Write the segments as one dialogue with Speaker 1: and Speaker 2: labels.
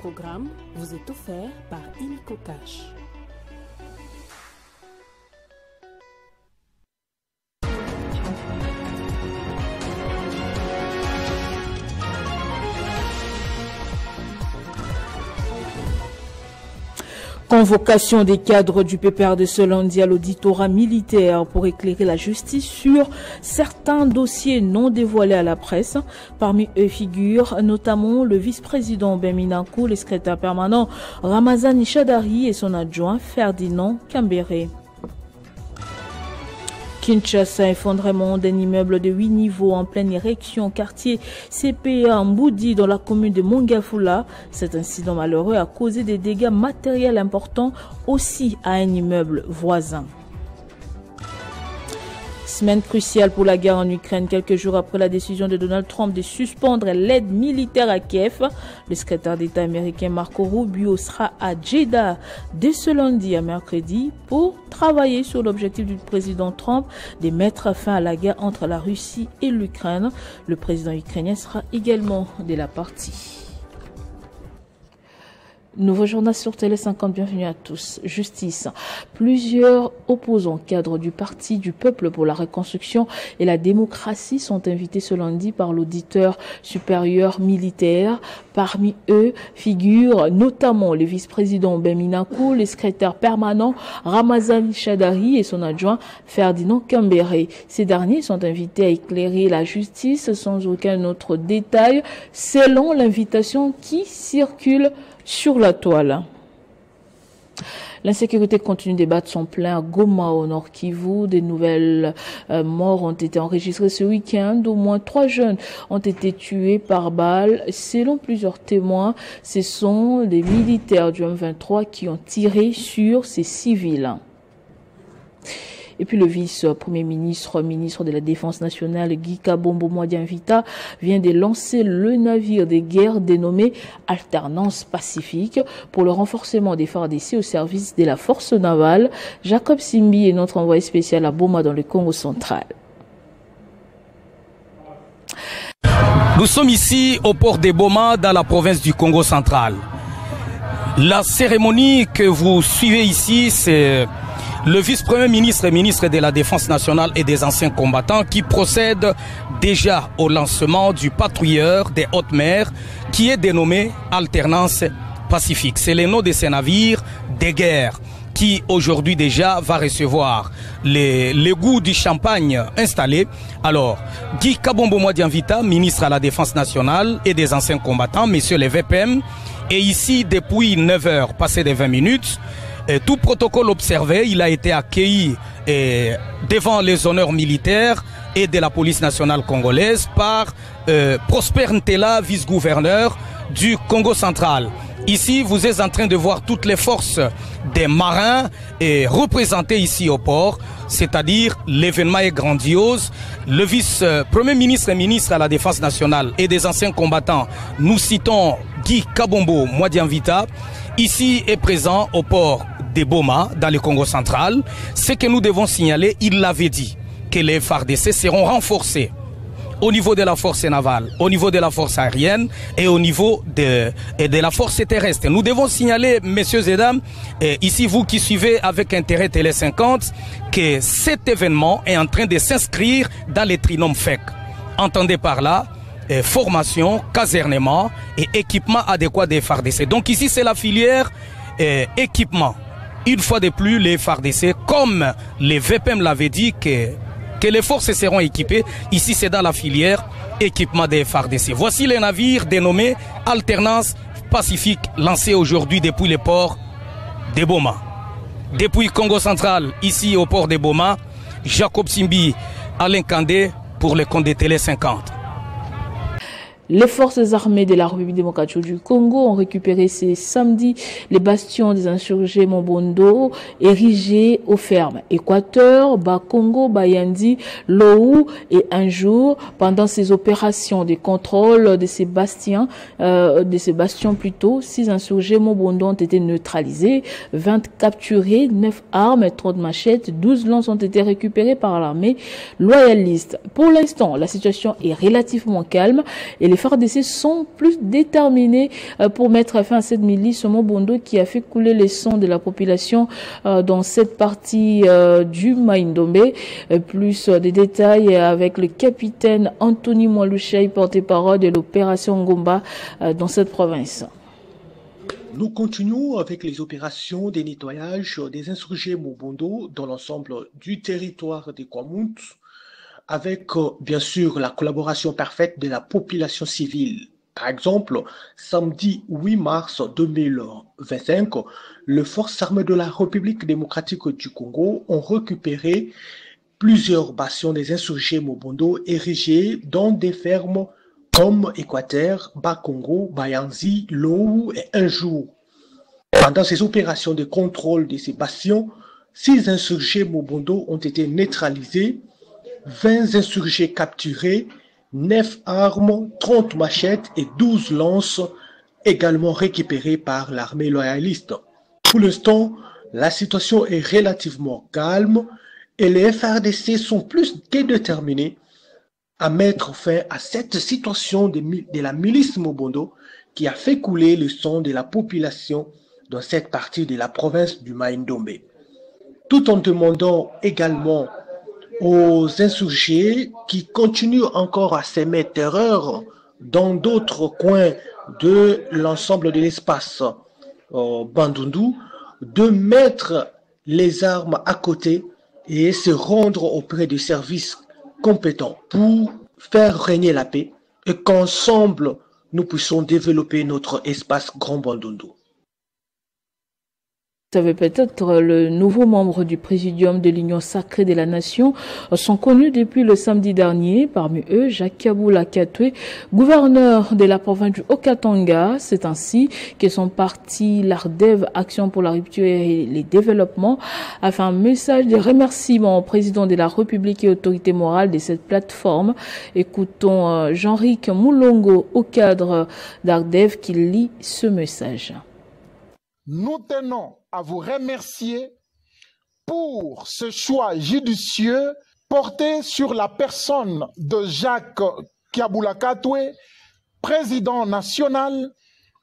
Speaker 1: programme vous est offert par Illico Cash. Convocation des cadres du PPRD ce lundi à l'auditorat militaire pour éclairer la justice sur certains dossiers non dévoilés à la presse. Parmi eux figurent notamment le vice-président Beminakou, le secrétaire permanent Ramazani Chadari et son adjoint Ferdinand Kambere. Kinshasa, effondrement d'un immeuble de 8 niveaux en pleine érection, quartier CPA Mboudi dans la commune de Mongafula. Cet incident malheureux a causé des dégâts matériels importants aussi à un immeuble voisin. Semaine cruciale pour la guerre en Ukraine, quelques jours après la décision de Donald Trump de suspendre l'aide militaire à Kiev. Le secrétaire d'État américain Marco Rubio sera à Jeddah dès ce lundi à mercredi pour travailler sur l'objectif du président Trump de mettre fin à la guerre entre la Russie et l'Ukraine. Le président ukrainien sera également de la partie. Nouveau journal sur Télé 50, bienvenue à tous. Justice. Plusieurs opposants cadres du Parti du Peuple pour la Reconstruction et la Démocratie sont invités ce lundi par l'auditeur supérieur militaire. Parmi eux figurent notamment le vice-président Beminakou, le secrétaire permanent Ramazani Chadari et son adjoint Ferdinand Kambere. Ces derniers sont invités à éclairer la justice sans aucun autre détail selon l'invitation qui circule sur la toile. L'insécurité continue de battre son plein à Goma, au Nord Kivu. Des nouvelles morts ont été enregistrées ce week-end. Au moins 3 jeunes ont été tués par balle. Selon plusieurs témoins, ce sont des militaires du M23 qui ont tiré sur ces civils. Et puis le vice-premier ministre de la Défense nationale, Guy Kabombo Mwadianvita, vient de lancer le navire de guerre dénommé Alternance Pacifique pour le renforcement des FARDC au service de la force navale. Jacob Simbi est notre envoyé spécial à Boma dans le Congo central.
Speaker 2: Nous sommes ici au port de Boma dans la province du Congo central. La cérémonie que vous suivez ici, c'est le vice-premier ministre et ministre de la Défense nationale et des anciens combattants qui procède déjà au lancement du patrouilleur des hautes mers qui est dénommé Alternance Pacifique. C'est le nom de ces navires de guerre qui aujourd'hui déjà va recevoir les goûts du champagne installés. Alors, Guy Kabombo Mwadianvita, ministre à la Défense nationale et des anciens combattants, messieurs les VPM, est ici depuis 9 heures passées de 20 minutes. Et tout protocole observé, il a été accueilli devant les honneurs militaires et de la police nationale congolaise par Prosper Ntela, vice-gouverneur du Congo central. Ici, vous êtes en train de voir toutes les forces des marins représentées ici au port, c'est-à-dire l'événement est grandiose. Le vice-premier ministre et ministre à la Défense nationale et des anciens combattants, nous citons Guy Kabombo Mwadianvita, ici est présent au port de Boma, dans le Congo central. Ce que nous devons signaler, il l'avait dit, que les FARDC seront renforcés au niveau de la force navale, au niveau de la force aérienne et au niveau de la force terrestre. Nous devons signaler, messieurs et dames, ici vous qui suivez avec intérêt Télé 50, que cet événement est en train de s'inscrire dans les trinômes FEC. Entendez par là, formation, casernement et équipement adéquat des FARDC. Donc ici c'est la filière équipement. Une fois de plus, les FARDC, comme les VPM l'avaient dit, que les forces seront équipées. Ici, c'est dans la filière équipement des FARDC. Voici les navires dénommés Alternance Pacifique, lancés aujourd'hui depuis le port de Boma. Depuis Congo central, ici au port de Boma, Jacob Simbi, Alain Kandé pour le compte de Télé 50.
Speaker 1: Les forces armées de la République démocratique du Congo ont récupéré ce samedi les bastions des insurgés Mobondo érigés aux fermes Équateur, Bas-Congo, Bayandi, Lou et un jour. Pendant ces opérations de contrôle de ces bastions, 6 insurgés Mobondo ont été neutralisés, 20 capturés, 9 armes, 30 machettes, 12 lances ont été récupérées par l'armée loyaliste. Pour l'instant, la situation est relativement calme et les FARDC sont plus déterminés pour mettre fin à cette milice Mobondo qui a fait couler les sangs de la population dans cette partie du Maïndombe. Plus de détails avec le capitaine Anthony Mwalushaï, porte-parole de l'opération Ngomba dans cette province.
Speaker 3: Nous continuons avec les opérations de nettoyage des insurgés Mobondo dans l'ensemble du territoire des Kwamout, avec bien sûr la collaboration parfaite de la population civile. Par exemple, samedi 8 mars 2025, les forces armées de la République démocratique du Congo ont récupéré plusieurs bastions des insurgés Mobondo érigés dans des fermes comme Équateur, Bas-Congo, Bayanzi, Lou et Unjour. Pendant ces opérations de contrôle de ces bastions, 6 insurgés Mobondo ont été neutralisés, 20 insurgés capturés, 9 armes, 30 machettes et 12 lances également récupérées par l'armée loyaliste. Pour l'instant, la situation est relativement calme et les FARDC sont plus que déterminés à mettre fin à cette situation de la milice Mobondo qui a fait couler le sang de la population dans cette partie de la province du Maïndombe. Tout en demandant également aux insurgés qui continuent encore à s'aimer terreur dans d'autres coins de l'ensemble de l'espace Bandundu de mettre les armes à côté et se rendre auprès des services compétents pour faire régner la paix et qu'ensemble nous puissions développer notre espace Grand Bandundu.
Speaker 1: Vous savez peut-être, le nouveau membre du Présidium de l'Union sacrée de la Nation sont connus depuis le samedi dernier. Parmi eux, Jacques Kaboula Katwe, gouverneur de la province du Haut-Katanga. C'est ainsi que son parti, l'ARDEV, Action pour la rupture et les développements, a fait un message de remerciement au président de la République et autorité morale de cette plateforme. Écoutons Jean-Ric Moulongo, au cadre d'ARDEV, qui lit ce message.
Speaker 4: Nous tenons à vous remercier pour ce choix judicieux porté sur la personne de Jacques Kaboula Katwe, président national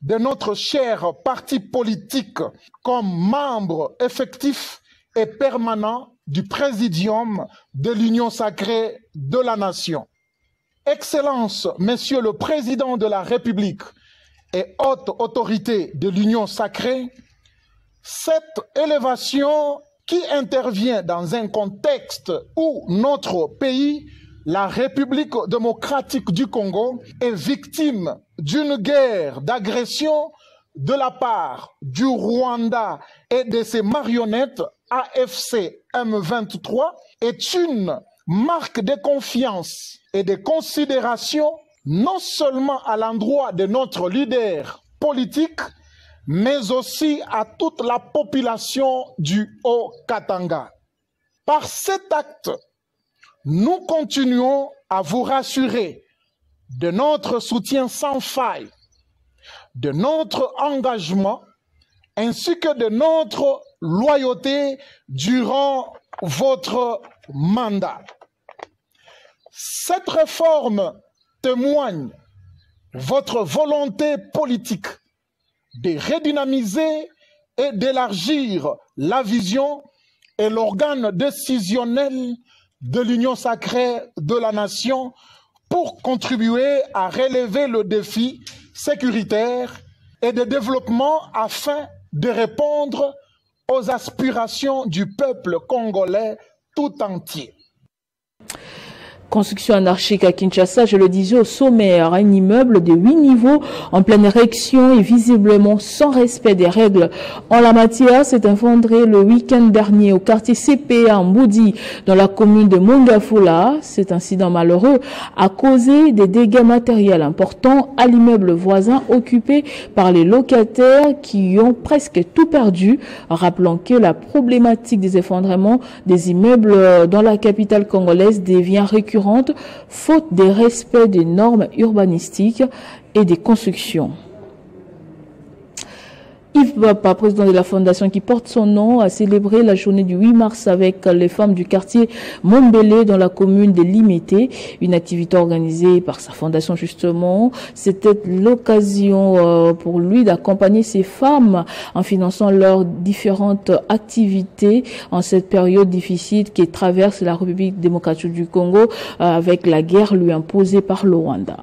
Speaker 4: de notre cher parti politique, comme membre effectif et permanent du Présidium de l'Union sacrée de la Nation. Excellence, Monsieur le Président de la République et haute autorité de l'Union sacrée, cette élévation qui intervient dans un contexte où notre pays, la République démocratique du Congo, est victime d'une guerre d'agression de la part du Rwanda et de ses marionnettes AFC M23, est une marque de confiance et de considération non seulement à l'endroit de notre leader politique, mais aussi à toute la population du Haut-Katanga. Par cet acte, nous continuons à vous rassurer de notre soutien sans faille, de notre engagement, ainsi que de notre loyauté durant votre mandat. Cette réforme témoigne votre volonté politique de redynamiser et d'élargir la vision et l'organe décisionnel de l'Union sacrée de la Nation pour contribuer à relever le défi sécuritaire et de développement afin de répondre aux aspirations du peuple congolais tout entier.
Speaker 1: Construction anarchique à Kinshasa, je le disais au sommaire, un immeuble de 8 niveaux en pleine érection et visiblement sans respect des règles en la matière s'est effondré le week-end dernier au quartier CPA en Boudi, dans la commune de Mongafula. Cet incident malheureux a causé des dégâts matériels importants à l'immeuble voisin occupé par les locataires qui ont presque tout perdu. Rappelons que la problématique des effondrements des immeubles dans la capitale congolaise devient récurrente faute de respect des normes urbanistiques et des constructions. Yves Bapa, président de la fondation qui porte son nom, a célébré la journée du 8 mars avec les femmes du quartier Mombélé dans la commune de Limete, une activité organisée par sa fondation justement. C'était l'occasion pour lui d'accompagner ces femmes en finançant leurs différentes activités en cette période difficile qui traverse la République démocratique du Congo avec la guerre lui imposée par le Rwanda.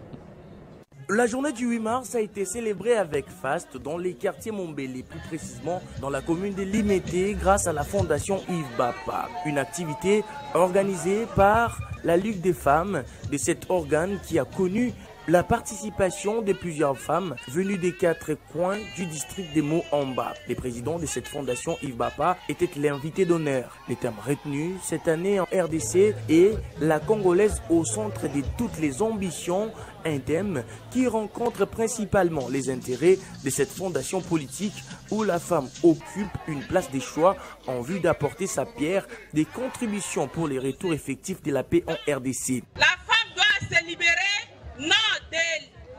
Speaker 5: La journée du 8 mars a été célébrée avec faste dans les quartiers Mombélé, plus précisément dans la commune de Limete, grâce à la fondation Yves Bapa. Une activité organisée par la Ligue des femmes de cet organe qui a connu la participation de plusieurs femmes venues des 4 coins du district des Moamba. Le président de cette fondation, Yves Bapa, était l'invité d'honneur. Les thèmes retenus cette année en RDC est la Congolaise au centre de toutes les ambitions, un thème qui rencontre principalement les intérêts de cette fondation politique où la femme occupe une place de choix en vue d'apporter sa pierre des contributions pour les retours effectifs de la paix en RDC.
Speaker 6: La femme doit se libérer non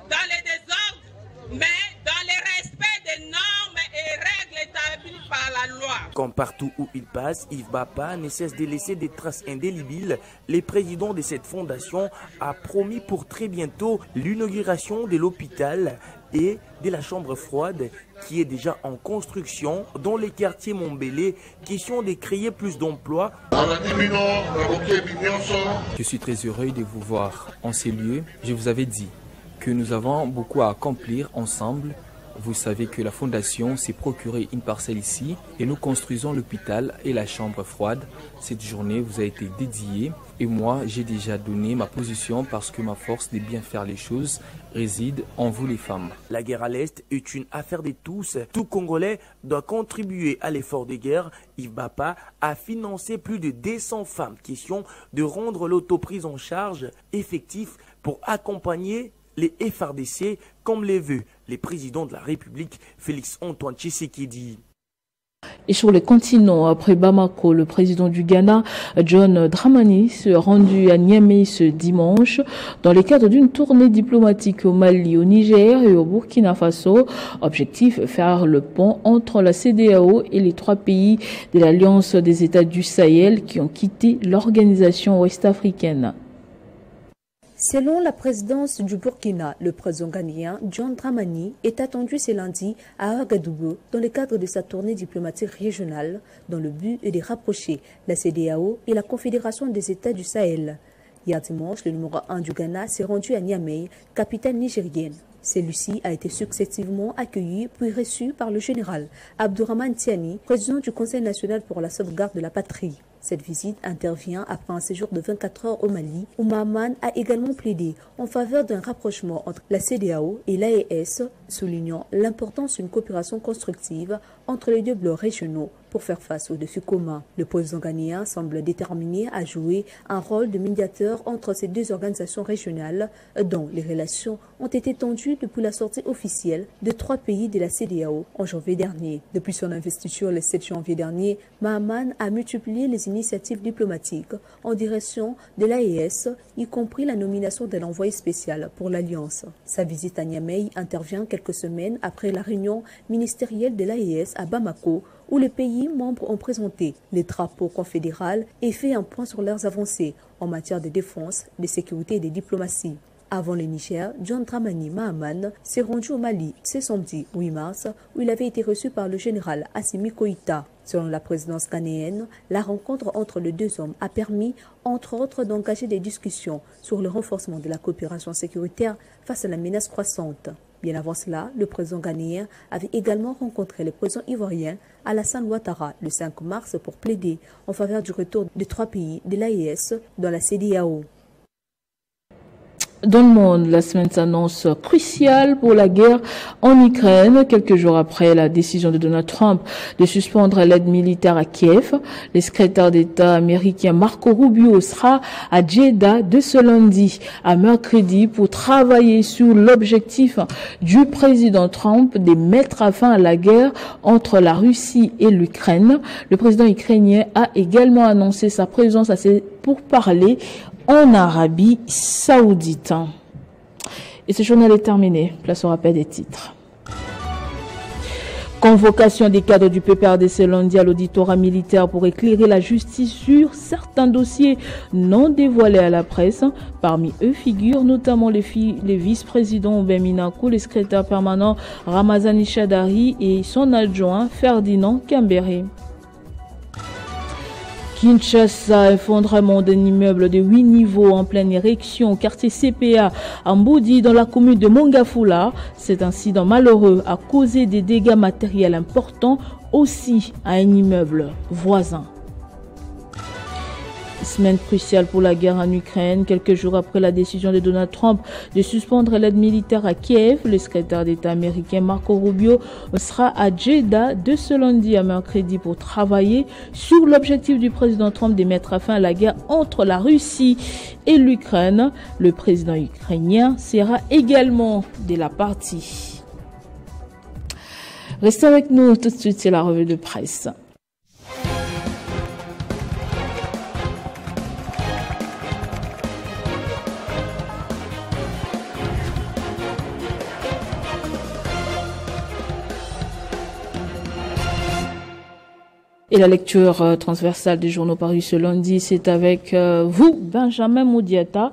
Speaker 6: dans les désordres, mais dans le respect des normes et règles établies par la loi.
Speaker 5: Comme partout où il passe, Yves Bapa ne cesse de laisser des traces indélébiles. Le président de cette fondation a promis pour très bientôt l'inauguration de l'hôpital et de la chambre froide qui est déjà en construction dans les quartiers Mombélé, question de créer plus d'emplois.
Speaker 7: Je suis très heureux de vous voir en ces lieux. Je vous avais dit que nous avons beaucoup à accomplir ensemble. Vous savez que la fondation s'est procurée une parcelle ici et nous construisons l'hôpital et la chambre froide. Cette journée vous a été dédiée et moi j'ai déjà donné ma position parce que ma force de bien faire les choses réside en vous les femmes.
Speaker 5: La guerre à l'Est est une affaire de tous. Tout Congolais doit contribuer à l'effort de guerre. Yves Bapa a financé plus de 200 femmes. Question de rendre l'autoprise en charge effectif pour accompagner les FRDC, comme les veut le président de la République, Félix-Antoine Tshisekedi.
Speaker 1: Et sur le continent, après Bamako, le président du Ghana, John Dramani, s'est rendu à Niamey ce dimanche dans le cadre d'une tournée diplomatique au Mali, au Niger et au Burkina Faso. Objectif, faire le pont entre la CEDEAO et les 3 pays de l'Alliance des États du Sahel qui ont quitté l'organisation ouest-africaine.
Speaker 8: Selon la présidence du Burkina, le président ghanéen John Dramani est attendu ce lundi à Ouagadougou dans le cadre de sa tournée diplomatique régionale dans le but de rapprocher la CEDEAO et la Confédération des États du Sahel. Hier dimanche, le numéro 1 du Ghana s'est rendu à Niamey, capitale nigérienne. Celui-ci a été successivement accueilli puis reçu par le général Abdourahmane Tiani, président du Conseil national pour la sauvegarde de la patrie. Cette visite intervient après un séjour de 24 heures au Mali, où Mahaman a également plaidé en faveur d'un rapprochement entre la CEDEAO et l'AES, soulignant l'importance d'une coopération constructive entre les 2 blocs régionaux pour faire face aux défis communs. Le président ghanéen semble déterminé à jouer un rôle de médiateur entre ces 2 organisations régionales dont les relations ont été tendues depuis la sortie officielle de 3 pays de la CEDEAO en janvier dernier. Depuis son investiture le 7 janvier dernier, Mahaman a multiplié les initiatives diplomatiques en direction de l'AES, y compris la nomination d'un envoyé spécial pour l'Alliance. Sa visite à Niamey intervient quelques semaines après la réunion ministérielle de l'AES à Bamako, où les pays membres ont présenté les drapeaux confédérales et fait un point sur leurs avancées en matière de défense, de sécurité et de diplomatie. Avant le Niger, John Dramani Mahaman s'est rendu au Mali ce samedi 8 mars où il avait été reçu par le général Assimi Koïta. Selon la présidence ghanéenne, la rencontre entre les 2 hommes a permis, entre autres, d'engager des discussions sur le renforcement de la coopération sécuritaire face à la menace croissante. Bien avant cela, le président ghanéen avait également rencontré le président ivoirien Alassane Ouattara le 5 mars pour plaider en faveur du retour des 3 pays de l'AES dans la CEDEAO.
Speaker 1: Dans le monde, la semaine s'annonce cruciale pour la guerre en Ukraine. Quelques jours après la décision de Donald Trump de suspendre l'aide militaire à Kiev, le secrétaire d'État américain Marco Rubio sera à Jeddah de ce lundi à mercredi pour travailler sur l'objectif du président Trump de mettre fin à la guerre entre la Russie et l'Ukraine. Le président ukrainien a également annoncé sa présence à ces pourparlers en Arabie Saoudite. Et ce journal est terminé. Place au rappel des titres. Convocation des cadres du PPRDC lundi à l'auditorat militaire pour éclairer la justice sur certains dossiers non dévoilés à la presse. Parmi eux figurent notamment les vice-présidents Oben Minakou, le secrétaire permanent Ramazani Chadari et son adjoint Ferdinand Kambere. Kinshasa, effondrement d'un immeuble de 8 niveaux en pleine érection au quartier CPA à Mboudi dans la commune de Mongafula. Cet incident malheureux a causé des dégâts matériels importants aussi à un immeuble voisin. Semaine cruciale pour la guerre en Ukraine. Quelques jours après la décision de Donald Trump de suspendre l'aide militaire à Kiev, le secrétaire d'État américain Marco Rubio sera à Jeddah de ce lundi à mercredi pour travailler sur l'objectif du président Trump de mettre fin à la guerre entre la Russie et l'Ukraine. Le président ukrainien sera également de la partie. Restez avec nous tout de suite, c'est la revue de presse. Et la lecture transversale des journaux parus ce lundi, c'est avec vous, Benjamin Moudiata.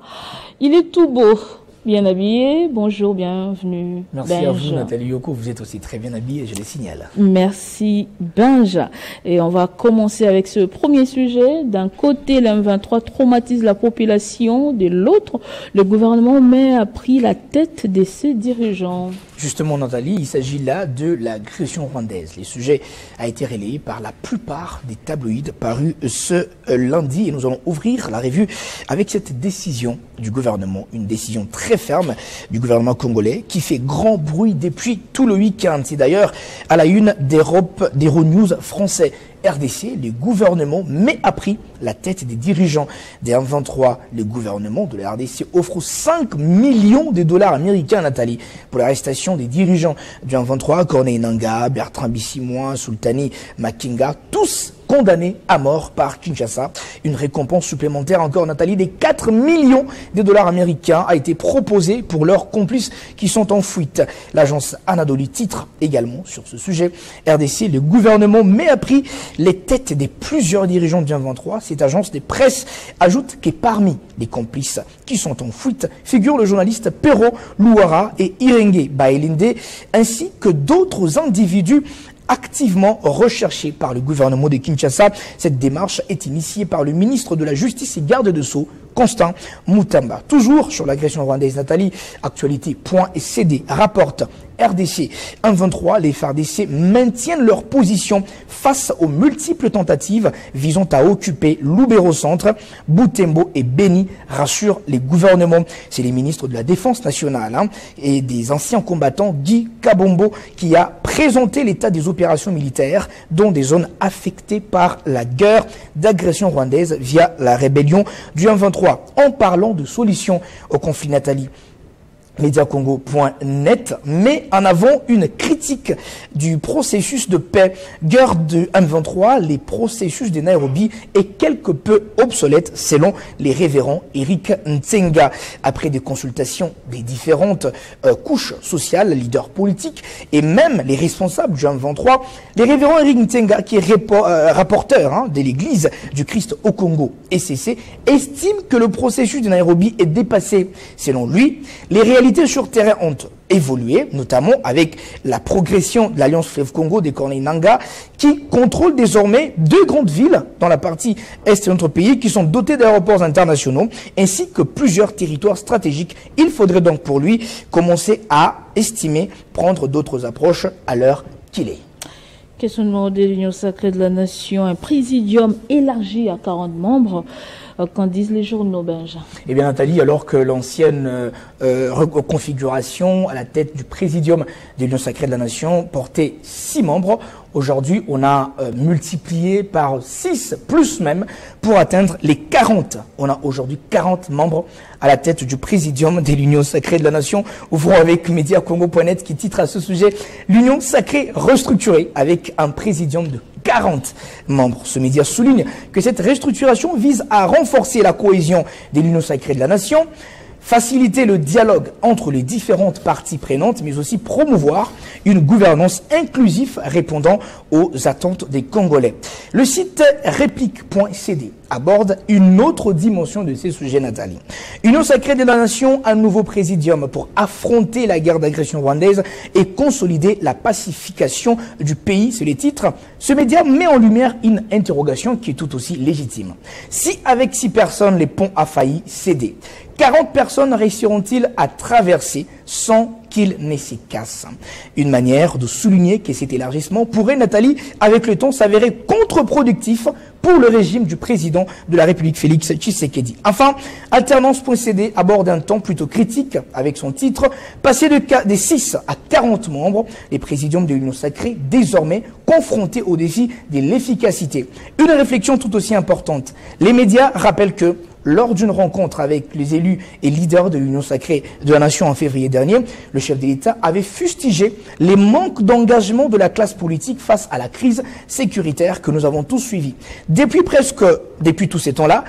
Speaker 1: Il est tout beau, bien habillé. Bonjour, bienvenue.
Speaker 9: Merci à vous, Nathalie Yoko. Vous êtes aussi très bien habillée, je le signale.
Speaker 1: Merci, Benja. Et on va commencer avec ce premier sujet. D'un côté, l'M23 traumatise la population. De l'autre, le gouvernement a pris la tête de ses dirigeants.
Speaker 9: Justement, Nathalie, il s'agit là de l'agression rwandaise. Le sujet a été relayé par la plupart des tabloïds parus ce lundi. Et nous allons ouvrir la revue avec cette décision du gouvernement. Une décision très ferme du gouvernement congolais qui fait grand bruit depuis tout le week-end. C'est d'ailleurs à la une d'Euronews français. RDC, le gouvernement a pris la tête des dirigeants des M23. Le gouvernement de la RDC offre 5 millions de dollars américains, Nathalie, pour l'arrestation des dirigeants du M23, Corneille Nangaa, Bertrand Bissimois, Sultani Makenga, tous condamnés à mort par Kinshasa. Une récompense supplémentaire encore, Nathalie, des 4 millions de dollars américains a été proposée pour leurs complices qui sont en fuite. L'agence Anadolu titre également sur ce sujet. RDC, le gouvernement a pris les têtes des plusieurs dirigeants du M23. Cette agence de presse ajoute que parmi les complices qui sont en fuite figurent le journaliste Pero Louara et Irenge Baelinde, ainsi que d'autres individus activement recherché par le gouvernement de Kinshasa. Cette démarche est initiée par le ministre de la Justice et garde de Sceaux, Constant Mutamba. Toujours sur l'agression rwandaise, Nathalie, actualité.cd rapporte RDC 1-23, les FARDC maintiennent leur position face aux multiples tentatives visant à occuper Lubero-Centre, Butembo et Beni, rassurent les gouvernements. C'est les ministres de la Défense nationale et des anciens combattants Guy Kabombo qui a présenté l'état des opérations militaires dans des zones affectées par la guerre d'agression rwandaise via la rébellion du 1-23. En parlant de solutions au conflit, Nathalie, Mediacongo.net met en avant une critique du processus de paix. Guerre de M23, les processus de Nairobi est quelque peu obsolète selon les révérends Eric Ntenga. Après des consultations des différentes couches sociales, leaders politiques et même les responsables du M23, les révérends Eric Ntenga, qui est rapporteur de l'église du Christ au Congo, ECC, estime que le processus de Nairobi est dépassé. Selon lui, les réalités sur terrain ont évolué, notamment avec la progression de l'Alliance Fleuve Congo des Corneille Nangaa, qui contrôle désormais 2 grandes villes dans la partie est de notre pays qui sont dotées d'aéroports internationaux, ainsi que plusieurs territoires stratégiques. Il faudrait donc pour lui commencer à estimer, prendre d'autres approches à l'heure qu'il est.
Speaker 1: Questionnement de l'Union sacrée de la Nation, un présidium élargi à 40 membres. Qu'en disent les journaux, Benja?
Speaker 9: Eh bien, Nathalie, alors que l'ancienne configuration à la tête du présidium de l'Union sacrée de la Nation portait 6 membres, aujourd'hui, on a multiplié par 6, plus même, pour atteindre les 40. On a aujourd'hui 40 membres à la tête du présidium de l'Union sacrée de la Nation. Ouvrons avec Mediacongo.net qui titre à ce sujet « L'Union sacrée restructurée avec un présidium de 40 membres. » Ce média souligne que cette restructuration vise à renforcer la cohésion de l'Union sacrée de la Nation, faciliter le dialogue entre les différentes parties prenantes, mais aussi promouvoir une gouvernance inclusive répondant aux attentes des Congolais. Le site réplique.cd aborde une autre dimension de ces sujets, Nathalie. Union sacrée de la nation, un nouveau présidium pour affronter la guerre d'agression rwandaise et consolider la pacification du pays, c'est le titre. Ce média met en lumière une interrogation qui est tout aussi légitime. Si avec 6 personnes, les ponts a failli céder, 40 personnes réussiront-ils à traverser sans qu'ils ne s'y cassent? Une manière de souligner que cet élargissement pourrait, Nathalie, avec le temps, s'avérer contre-productif pour le régime du président de la République, Félix Tshisekedi. Enfin, alternance.cd aborde un temps plutôt critique avec son titre « Passer des 6 à 40 membres, les présidiums de l'Union sacrée désormais confrontés au défi de l'efficacité ». Une réflexion tout aussi importante. Les médias rappellent que lors d'une rencontre avec les élus et leaders de l'Union sacrée de la nation en février dernier, le chef de l'État avait fustigé les manques d'engagement de la classe politique face à la crise sécuritaire que nous avons tous suivie. Depuis tous ces temps-là,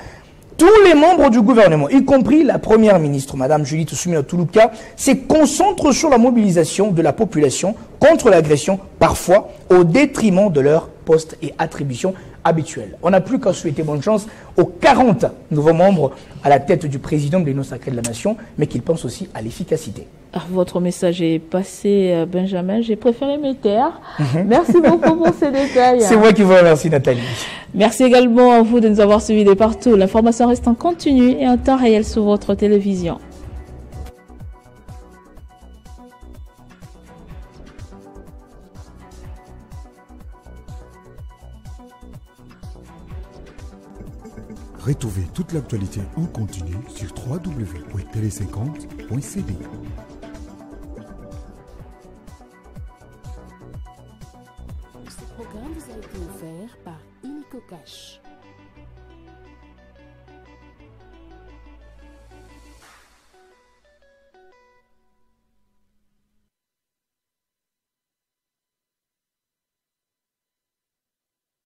Speaker 9: tous les membres du gouvernement, y compris la première ministre, Madame Judith Suminwa Tuluka, se concentrent sur la mobilisation de la population contre l'agression, parfois au détriment de leurs postes et attributions habituelles. On n'a plus qu'à souhaiter bonne chance aux 40 nouveaux membres à la tête du président de l'Union sacrée de la nation, mais qu'ils pensent aussi à l'efficacité.
Speaker 1: Votre message est passé, Benjamin. J'ai préféré me taire. Merci beaucoup pour ces détails.
Speaker 9: C'est moi qui vous remercie, Nathalie.
Speaker 1: Merci également à vous de nous avoir suivis de partout. L'information reste en continu et en temps réel sur votre télévision.
Speaker 10: Retrouvez toute l'actualité en continu sur www.tele50.cd.
Speaker 11: Ce programme vous a été offert par Illico Cash.